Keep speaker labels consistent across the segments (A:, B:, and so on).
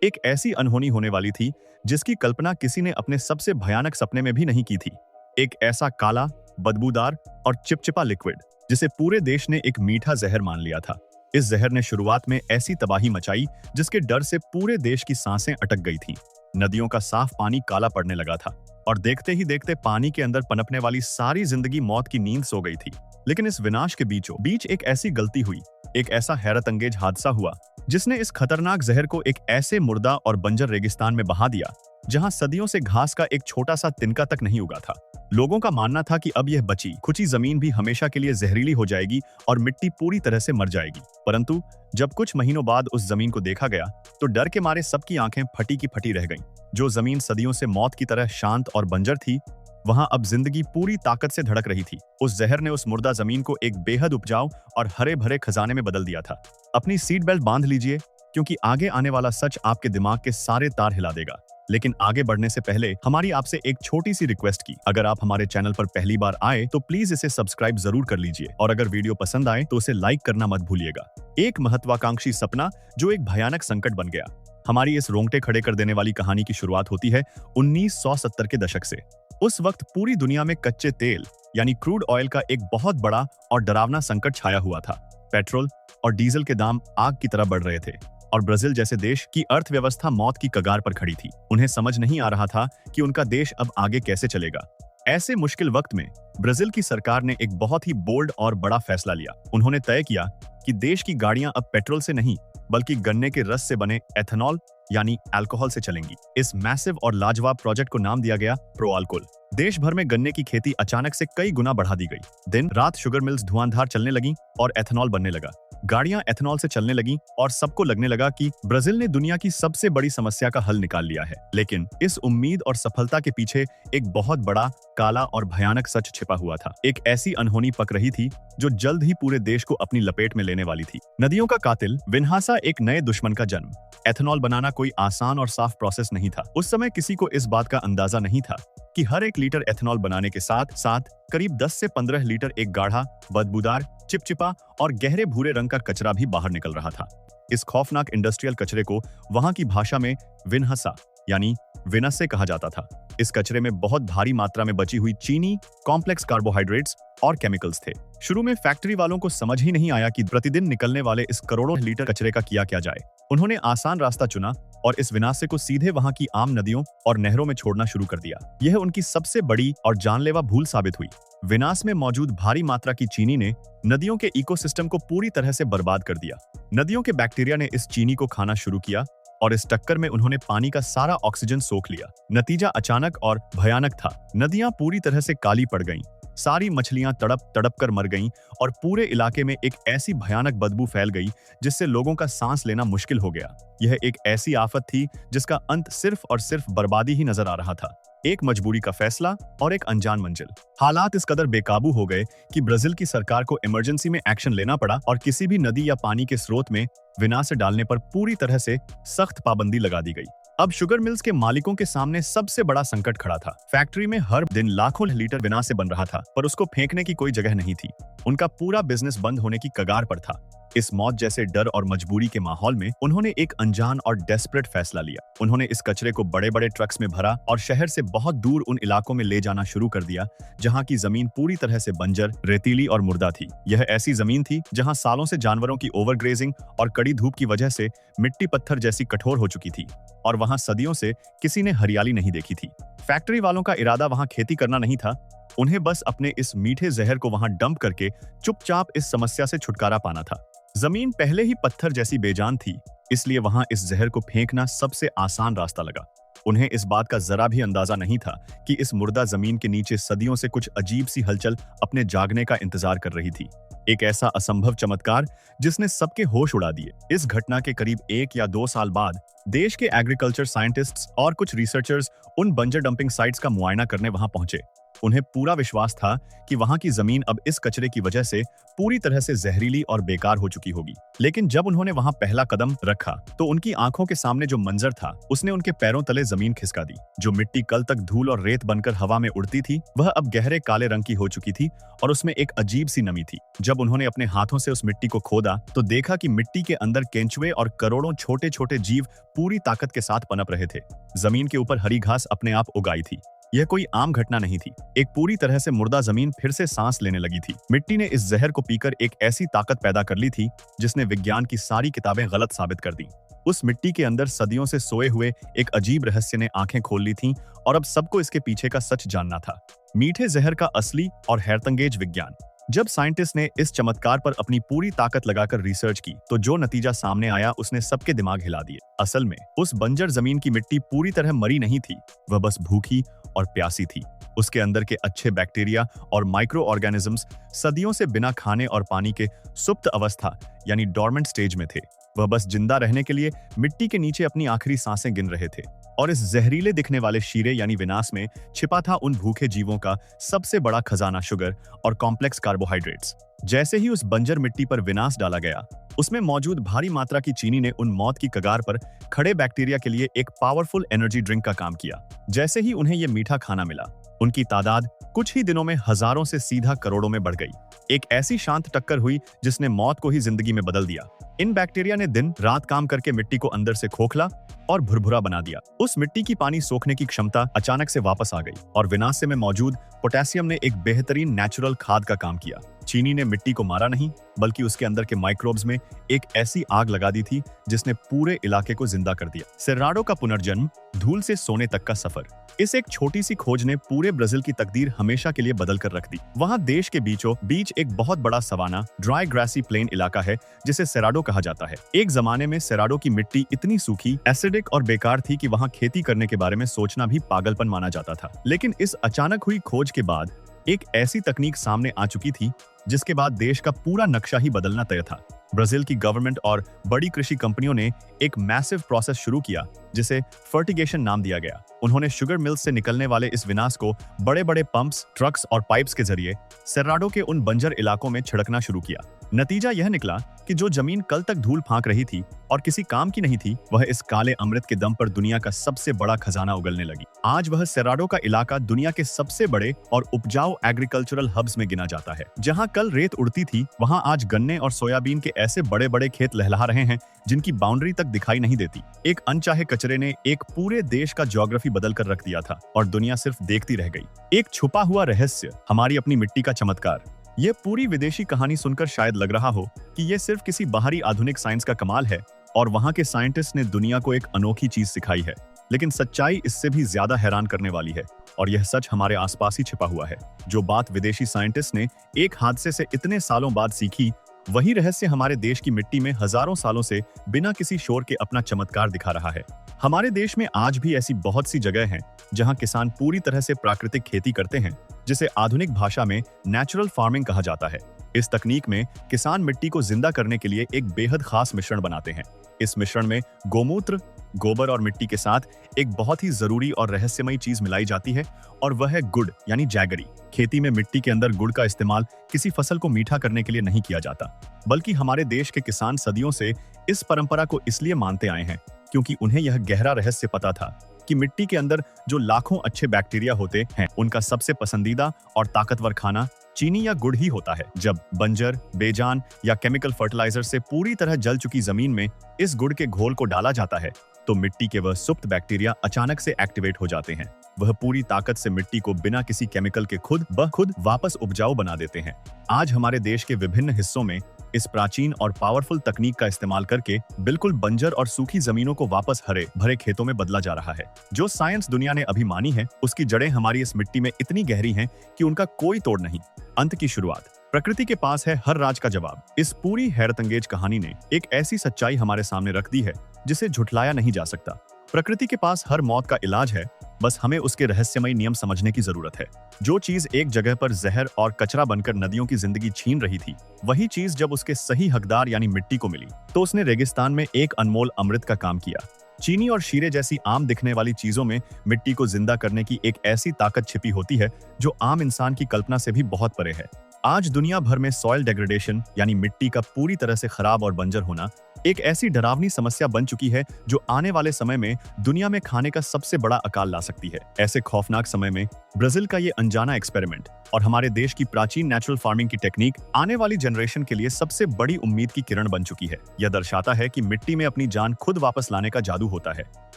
A: एक ऐसी अनहोनी होने वाली थी जिसकी कल्पना किसी ने अपने सबसे भयानक सपने में भी नहीं की थी। एक ऐसा काला, बदबूदार और चिपचिपा लिक्विड जिसे पूरे देश ने एक मीठा जहर मान लिया था। इस जहर ने शुरुआत में ऐसी तबाही मचाई जिसके डर से पूरे देश की सांसें अटक गई थीं। नदियों का साफ पानी काला पड़ने लगा था और देखते ही देखते पानी के अंदर पनपने वाली सारी जिंदगी मौत की नींद सो गई थी। लेकिन इस विनाश के बीचों बीच एक ऐसी गलती हुई, एक ऐसा हैरत अंगेज हादसा हुआ जिसने इस खतरनाक जहर को एक ऐसे मुर्दा और बंजर रेगिस्तान में बहा दिया जहां सदियों से घास का एक छोटा सा तिनका तक नहीं उगा था। लोगों का मानना था कि अब यह बची खुची जमीन भी हमेशा के लिए जहरीली हो जाएगी और मिट्टी पूरी तरह से मर जाएगी। परंतु जब कुछ महीनों बाद उस जमीन को देखा गया तो डर के मारे सबकी आंखें फटी की फटी रह गईं। जो जमीन सदियों से मौत की तरह शांत और बंजर थी, वहां अब जिंदगी पूरी ताकत से धड़क रही थी। उस जहर ने उस मुर्दा जमीन को एक बेहद उपजाऊ और हरे भरे खजाने में बदल दिया था। अपनी सीट बेल्ट बांध लीजिए, क्योंकि आगे आने वाला सच आपके दिमाग के सारे तार हिला देगा। लेकिन आगे बढ़ने से पहले हमारी आपसे एक छोटी सी रिक्वेस्ट की। अगर आप हमारे चैनल पर पहली बार आए तो प्लीज इसे सब्सक्राइब जरूर कर लीजिए और अगर वीडियो पसंद आए तो उसे लाइक करना मत भूलिएगा। एक महत्वाकांक्षी सपना जो एक भयानक संकट बन गया। हमारी इस रोंगटे खड़े कर देने वाली कहानी की शुरुआत होती है 1970 के दशक से। उस वक्त पूरी दुनिया में कच्चे तेल यानी क्रूड ऑयल का एक बहुत बड़ा और डरावना संकट छाया हुआ था। पेट्रोल और डीजल के दाम आग की तरह बढ़ रहे थे और ब्राजील जैसे देश की अर्थव्यवस्था मौत की कगार पर खड़ी थी। उन्हें समझ नहीं आ रहा था कि उनका देश अब आगे कैसे चलेगा। ऐसे मुश्किल वक्त में ब्राजील की सरकार ने एक बहुत ही बोल्ड और बड़ा फैसला लिया। उन्होंने तय किया कि देश की गाड़ियां अब पेट्रोल से नहीं बल्कि गन्ने के रस से बने एथेनॉल यानी अल्कोहल से चलेंगी। इस मैसिव और लाजवाब प्रोजेक्ट को नाम दिया गया प्रोअल्कोल। देश भर में गन्ने की खेती अचानक से कई गुना बढ़ा दी गई। दिन रात शुगर मिल्स धुआंधार चलने लगी और एथेनॉल बनने लगा। गाड़ियां एथेनॉल से चलने लगी और सबको लगने लगा कि ब्राजील ने दुनिया की सबसे बड़ी समस्या का हल निकाल लिया है। लेकिन इस उम्मीद और सफलता के पीछे एक बहुत बड़ा, काला और भयानक सच छिपा हुआ था। एक ऐसी अनहोनी पक रही थी जो जल्द ही पूरे देश को अपनी लपेट में लेने वाली थी। नदियों का कातिल विन्हासा एक नए दुश्मन का जन्म। एथेनॉल बनाना कोई आसान और साफ प्रोसेस नहीं था। उस समय किसी को इस बात का अंदाजा नहीं था कि हर एक लीटर एथेनॉल बनाने के साथ साथ करीब 10 से 15 लीटर एक गाढ़ा, बदबूदार, चिपचिपा और गहरे भूरे रंग का कचरा भी बाहर निकल रहा था। इस खौफनाक इंडस्ट्रियल कचरे को वहां की भाषा में विन्हसा यानी विनसे कहा जाता था। इस कचरे में बहुत भारी मात्रा में बची हुई चीनी, कॉम्प्लेक्स कार्बोहाइड्रेट्स और केमिकल्स थे। शुरू में फैक्ट्री वालों को समझ ही नहीं आया कि प्रतिदिन निकलने वाले इस करोड़ों लीटर कचरे का किया जाए। उन्होंने आसान रास्ता चुना और इस विनाशे को सीधे वहां की आम नदियों और नहरों में छोड़ना शुरू कर दिया। यह उनकी सबसे बड़ी और जानलेवा भूल साबित हुई। विनाश में मौजूद भारी मात्रा की चीनी ने नदियों के इकोसिस्टम को पूरी तरह से बर्बाद कर दिया। नदियों के बैक्टीरिया ने इस चीनी को खाना शुरू किया और इस टक्कर में उन्होंने पानी का सारा ऑक्सीजन सोख लिया। नतीजा अचानक और भयानक था। नदियां पूरी तरह से काली पड़ गईं। सारी मछलियां तड़प तड़प कर मर गईं और पूरे इलाके में एक ऐसी भयानक बदबू फैल गई जिससे लोगों का सांस लेना मुश्किल हो गया। यह एक ऐसी आफत थी जिसका अंत सिर्फ और सिर्फ बर्बादी ही नजर आ रहा था। एक मजबूरी का फैसला और एक अनजान मंजिल। हालात इस कदर बेकाबू हो गए कि ब्राजील की सरकार को इमरजेंसी में एक्शन लेना पड़ा और किसी भी नदी या पानी के स्रोत में विनाश डालने पर पूरी तरह से सख्त पाबंदी लगा दी गई। अब शुगर मिल्स के मालिकों के सामने सबसे बड़ा संकट खड़ा था। फैक्ट्री में हर दिन लाखों लीटर विनाश से बन रहा था, पर उसको फेंकने की कोई जगह नहीं थी। उनका पूरा बिजनेस बंद होने की कगार पर था। इस मौत जैसे डर और मजबूरी के माहौल में उन्होंने एक अनजान और डेस्परेट फैसला लिया। उन्होंने इस कचरे को बड़े बड़े ट्रक्स में भरा और शहर से बहुत दूर उन इलाकों में ले जाना शुरू कर दिया जहां की जमीन पूरी तरह से बंजर, रेतीली और मुर्दा थी। यह ऐसी जमीन थी जहां सालों से जानवरों की ओवरग्रेजिंग और कड़ी धूप की वजह से मिट्टी पत्थर जैसी कठोर हो चुकी थी और वहां सदियों से किसी ने हरियाली नहीं देखी थी। फैक्ट्री वालों का इरादा वहां खेती करना नहीं था। उन्हें बस अपने इस मीठे जहर को वहां डंप करके चुपचाप इस समस्या से छुटकारा पाना था। जमीन पहले ही पत्थर जैसी बेजान थी, इसलिए वहां इस जहर को फेंकना सबसे आसान रास्ता लगा। उन्हें इस बात का जरा भी अंदाजा नहीं था कि इस मुर्दा जमीन के नीचे सदियों से कुछ अजीब सी हलचल अपने जागने का इंतजार कर रही थी। एक ऐसा असंभव चमत्कार जिसने सबके होश उड़ा दिए। इस घटना के करीब 1 या 2 साल बाद देश के एग्रीकल्चर साइंटिस्ट्स और कुछ रिसर्चर्स उन बंजर डंपिंग साइट्स का मुआयना करने वहां पहुंचे। उन्हें पूरा विश्वास था कि वहां की जमीन अब इस कचरे की वजह से पूरी तरह से जहरीली और बेकार हो चुकी होगी। लेकिन जब उन्होंने वहां पहला कदम रखा तो उनकी आंखों के सामने जो मंजर था उसने उनके पैरों तले जमीन खिसका दी। जो मिट्टी कल तक धूल और रेत बनकर हवा में उड़ती थी वह अब गहरे काले रंग की हो चुकी थी और उसमें एक अजीब सी नमी थी। जब उन्होंने अपने हाथों से उस मिट्टी को खोदा तो देखा कि मिट्टी के अंदर केंचुए और करोड़ों छोटे छोटे जीव पूरी ताकत के साथ पनप रहे थे। जमीन के ऊपर हरी घास अपने आप उगाई थी। यह कोई आम घटना नहीं थी। एक पूरी तरह से मुर्दा जमीन फिर से सांस लेने लगी थी। मिट्टी ने इस जहर को पीकर एक ऐसी ताकत पैदा कर ली थी जिसने विज्ञान की सारी किताबें गलत साबित कर दी। उस मिट्टी के अंदर सदियों से सोए हुए एक अजीब रहस्य ने आंखें खोल ली थीं और अब सबको इसके पीछे का सच जानना था। मीठे जहर का असली और हैरतंगेज विज्ञान। जब साइंटिस्ट ने इस चमत्कार पर अपनी पूरी ताकत लगाकर रिसर्च की तो जो नतीजा सामने आया उसने सबके दिमाग हिला दिए। असल में उस बंजर जमीन की मिट्टी पूरी तरह मरी नहीं थी, वह बस भूखी और प्यासी थी। उसके अंदर के अच्छे बैक्टीरिया और माइक्रो ऑर्गेनिजम्स सदियों से बिना खाने और पानी के सुप्त अवस्था यानी डॉर्मेंट स्टेज में थे। वह बस जिंदा रहने के लिए मिट्टी के नीचे अपनी आखिरी सांसें गिन रहे थे। और इस जहरीले दिखने वाले शीरे यानी विनाश में छिपा था उन भूखे जीवों का सबसे बड़ा खजाना, शुगर और कॉम्प्लेक्स कार्बोहाइड्रेट्स। जैसे ही उस बंजर मिट्टी पर विनाश डाला गया उसमें मौजूद भारी मात्रा की चीनी ने उन मौत की कगार पर खड़े बैक्टीरिया के लिए एक पावरफुल एनर्जी ड्रिंक का काम किया। जैसे ही उन्हें यह मीठा खाना मिला उनकी तादाद कुछ ही दिनों में हजारों से सीधा करोड़ों में बढ़ गई। एक ऐसी शांत टक्कर हुई जिसने मौत को ही जिंदगी में बदल दिया। इन बैक्टीरिया ने दिन रात काम करके मिट्टी को अंदर से खोखला और भुरभुरा बना दिया। उस मिट्टी की पानी सोखने की क्षमता अचानक से वापस आ गई और विनाश में मौजूद पोटेशियम ने एक बेहतरीन नेचुरल खाद का काम किया। चीनी ने मिट्टी को मारा नहीं बल्कि उसके अंदर के माइक्रोब्स में एक ऐसी आग लगा दी थी जिसने पूरे इलाके को जिंदा कर दिया। सेराडो का पुनर्जन्म, धूल से सोने तक का सफर। इस एक छोटी सी खोज ने पूरे ब्राजील की तकदीर हमेशा के लिए बदल कर रख दी। वहाँ देश के बीचों बीच एक बहुत बड़ा सवाना ड्राई ग्रासी प्लेन इलाका है जिसे सेराडो कहा जाता है। एक जमाने में सेराडो की मिट्टी इतनी सूखी, एसिडिक और बेकार थी कि वहाँ खेती करने के बारे में सोचना भी पागलपन माना जाता था। लेकिन इस अचानक हुई खोज के बाद एक ऐसी तकनीक सामने आ चुकी थी जिसके बाद देश का पूरा नक्शा ही बदलना तय था। ब्राजील की गवर्नमेंट और बड़ी कृषि कंपनियों ने एक मैसिव प्रोसेस शुरू किया जिसे फर्टिगेशन नाम दिया गया। उन्होंने शुगर मिल्स से निकलने वाले इस विनाश को बड़े बड़े पंप्स, ट्रक्स और पाइप्स के जरिए सेराडो के उन बंजर इलाकों में छिड़कना शुरू किया। नतीजा यह निकला कि जो जमीन कल तक धूल फांक रही थी और किसी काम की नहीं थी वह इस काले अमृत के दम पर दुनिया का सबसे बड़ा खजाना उगलने लगी। आज वह सेराडो का इलाका दुनिया के सबसे बड़े और उपजाऊ एग्रीकल्चरल हब्स में गिना जाता है। जहां कल रेत उड़ती थी वहां आज गन्ने और सोयाबीन के ऐसे बड़े बड़े खेत लहलहा रहे हैं जिनकी बाउंड्री तक दिखाई नहीं देती। एक अनचाहे कचरे ने एक पूरे देश का ज्योग्राफी बदल कर रख दिया था और दुनिया सिर्फ देखती रह गई। एक छुपा हुआ रहस्य, हमारी अपनी मिट्टी का चमत्कार। यह पूरी विदेशी कहानी सुनकर शायद लग रहा हो कि यह सिर्फ किसी बाहरी आधुनिक साइंस का कमाल है और वहां के साइंटिस्ट ने दुनिया को एक अनोखी चीज सिखाई है। लेकिन सच्चाई इससे भी ज्यादा हैरान करने वाली है और यह सच हमारे आसपास ही छिपा हुआ है। जो बात विदेशी साइंटिस्ट ने एक हादसे से इतने सालों बाद सीखी, वही रहस्य हमारे देश की मिट्टी में हजारों सालों से बिना किसी शोर के अपना चमत्कार दिखा रहा है। हमारे देश में आज भी ऐसी बहुत सी जगह हैं जहां किसान पूरी तरह से प्राकृतिक खेती करते हैं, जिसे आधुनिक भाषा में नेचुरल फार्मिंग कहा जाता है। इस तकनीक में किसान मिट्टी को जिंदा करने के लिए एक बेहद खास मिश्रण बनाते हैं। इस मिश्रण में गोमूत्र, गोबर और मिट्टी के साथ एक बहुत ही जरूरी और रहस्यमयी चीज मिलाई जाती है और वह है गुड़ यानी जैगरी। खेती में मिट्टी के अंदर गुड़ का इस्तेमाल किसी फसल को मीठा करने के लिए नहीं किया जाता, बल्कि हमारे देश के किसान सदियों से इस परंपरा को इसलिए मानते आए हैं क्योंकि उन्हें यह गहरा रहस्य पता था कि मिट्टी के अंदर जो लाखों अच्छे बैक्टीरिया होते हैं उनका सबसे पसंदीदा और ताकतवर खाना चीनी या गुड़ ही होता है। जब बंजर, बेजान या केमिकल फर्टिलाइजर से पूरी तरह जल चुकी जमीन में इस गुड़ के घोल को डाला जाता है तो मिट्टी के वह सुप्त बैक्टीरिया अचानक से एक्टिवेट हो जाते हैं। वह पूरी ताकत से मिट्टी को बिना किसी केमिकल के खुद वापस उपजाऊ बना देते हैं। आज हमारे देश के विभिन्न हिस्सों में इस प्राचीन और पावरफुल तकनीक का इस्तेमाल करके बिल्कुल बंजर और सूखी जमीनों को वापस हरे भरे खेतों में बदला जा रहा है। जो साइंस दुनिया ने अभी मानी है उसकी जड़ें हमारी इस मिट्टी में इतनी गहरी हैं कि उनका कोई तोड़ नहीं। अंत की शुरुआत, प्रकृति के पास है हर राज का जवाब। इस पूरी हैरतअंगेज कहानी ने एक ऐसी सच्चाई हमारे सामने रख दी है जिसे झुठलाया नहीं जा सकता। प्रकृति के पास हर मौत का इलाज है, बस हमें उसके रहस्यमयी नियम समझने की जरूरत है। जो चीज एक जगह पर जहर और कचरा बनकर नदियों की जिंदगी छीन रही थी, वही चीज जब उसके सही हकदार यानी मिट्टी को मिली तो उसने रेगिस्तान में एक अनमोल अमृत का काम किया। चीनी और शीरे जैसी आम दिखने वाली चीजों में मिट्टी को जिंदा करने की एक ऐसी ताकत छिपी होती है जो आम इंसान की कल्पना से भी बहुत परे है। आज दुनिया भर में सॉइल डेग्रेडेशन यानी मिट्टी का पूरी तरह से खराब और बंजर होना एक ऐसी डरावनी समस्या बन चुकी है जो आने वाले समय में दुनिया में खाने का सबसे बड़ा अकाल ला सकती है। ऐसे खौफनाक समय में ब्राजील का ये अनजाना एक्सपेरिमेंट और हमारे देश की प्राचीन नेचुरल फार्मिंग की टेक्निक आने वाली जनरेशन के लिए सबसे बड़ी उम्मीद की किरण बन चुकी है। यह दर्शाता है कि मिट्टी में अपनी जान खुद वापस लाने का जादू होता है।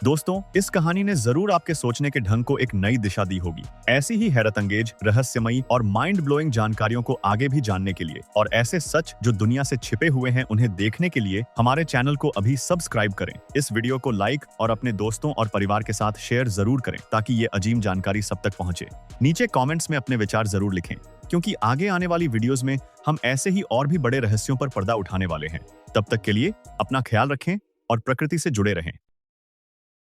A: दोस्तों, इस कहानी ने जरूर आपके सोचने के ढंग को एक नई दिशा दी होगी। ऐसी ही हैरतअंगेज, रहस्यमयी और माइंड ब्लोइंग जानकारियों को आगे भी जानने के लिए और ऐसे सच जो दुनिया से छिपे हुए हैं उन्हें देखने के लिए हमारे चैनल को अभी सब्सक्राइब करें। इस वीडियो को लाइक और अपने दोस्तों और परिवार के साथ शेयर जरूर करें ताकि ये अजीब जानकारी सब तक पहुंचे। नीचे कमेंट्स में अपने विचार जरूर लिखें, क्योंकि आगे आने वाली वीडियोस में हम ऐसे ही और भी बड़े रहस्यों पर पर्दा उठाने वाले हैं। तब तक के लिए अपना ख्याल रखें और प्रकृति से जुड़े रहें।